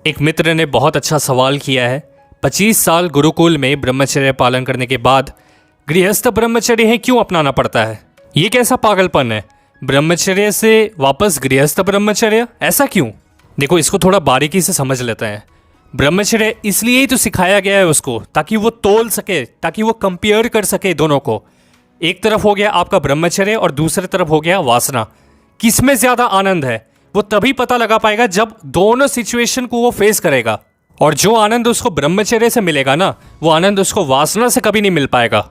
एक मित्र ने बहुत अच्छा सवाल किया है। 25 साल गुरुकुल में ब्रह्मचर्य पालन करने के बाद गृहस्थ ब्रह्मचर्य है क्यों अपनाना पड़ता है? ये कैसा पागलपन है? ब्रह्मचर्य से वापस गृहस्थ ब्रह्मचर्य, ऐसा क्यों? देखो, इसको थोड़ा बारीकी से समझ लेते हैं। ब्रह्मचर्य इसलिए ही तो सिखाया गया है उसको, ताकि वो तोल सके, ताकि वो कंपेयर कर सके दोनों को। एक तरफ हो गया आपका ब्रह्मचर्य और दूसरी तरफ हो गया वासना। किसमें ज्यादा आनंद है वो तभी पता लगा पाएगा जब दोनों सिचुएशन को वो फेस करेगा। और जो आनंद उसको ब्रह्मचर्य से मिलेगा ना, वो आनंद उसको वासना से कभी नहीं मिल पाएगा।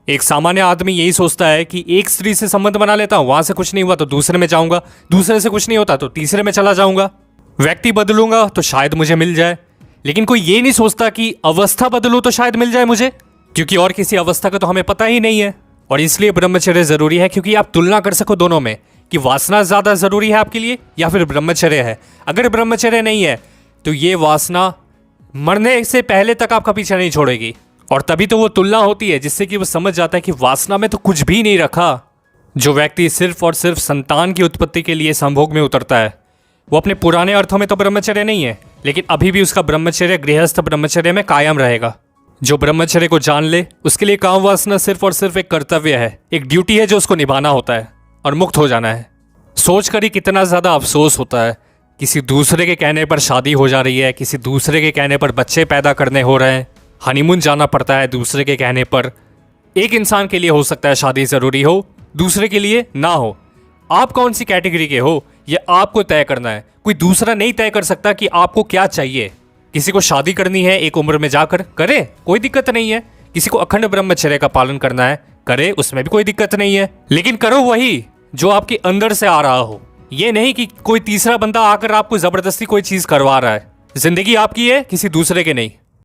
एक सामान्य आदमी यही सोचता है कि एक स्त्री से संबंध बना लेता हूं, वहां से कुछ नहीं हुआ तो दूसरे में जाऊंगा, दूसरे से कुछ नहीं होता तो तीसरे में चला जाऊंगा, व्यक्ति बदलूंगा तो शायद मुझे मिल जाए। लेकिन कोई ये नहीं सोचता कि अवस्था बदलूं तो शायद मिल जाए मुझे, क्योंकि और किसी अवस्था का तो हमें पता ही नहीं है। और इसलिए ब्रह्मचर्य जरूरी है, क्योंकि आप तुलना कर सको दोनों में कि वासना ज्यादा जरूरी है आपके लिए या फिर ब्रह्मचर्य है। अगर ब्रह्मचर्य नहीं है तो ये वासना मरने से पहले तक आपका पीछा नहीं छोड़ेगी। और तभी तो वो तुलना होती है जिससे कि वो समझ जाता है कि वासना में तो कुछ भी नहीं रखा। जो व्यक्ति सिर्फ और सिर्फ संतान की उत्पत्ति के लिए संभोग में उतरता है, वो अपने पुराने अर्थों में तो ब्रह्मचर्य नहीं है, लेकिन अभी भी उसका ब्रह्मचर्य गृहस्थ ब्रह्मचर्य में कायम रहेगा। जो ब्रह्मचर्य को जान ले, उसके लिए काम वासना सिर्फ और सिर्फ एक कर्तव्य है, एक ड्यूटी है जो उसको निभाना होता है और मुक्त हो जाना है। सोच कर ही कितना ज़्यादा अफसोस होता है। किसी दूसरे के कहने पर शादी हो जा रही है, किसी दूसरे के कहने पर बच्चे पैदा करने हो रहे हैं, हनीमून जाना पड़ता है दूसरे के कहने पर। एक इंसान के लिए हो सकता है शादी ज़रूरी हो, दूसरे के लिए ना हो। आप कौन सी कैटेगरी के हो ये आपको तय करना है। कोई दूसरा नहीं तय कर सकता कि आपको क्या चाहिए। किसी को शादी करनी है एक उम्र में जाकर, करे, कोई दिक्कत नहीं है। किसी को अखंड ब्रह्मचर्य का पालन करना है, करे, उसमें भी कोई दिक्कत नहीं है। लेकिन करो वही जो आपके अंदर से आ रहा हो। ये नहीं कि कोई तीसरा बंदा आकर आपको जबरदस्ती कोई चीज करवा रहा है। जिंदगी आपकी है, किसी दूसरे के नहीं।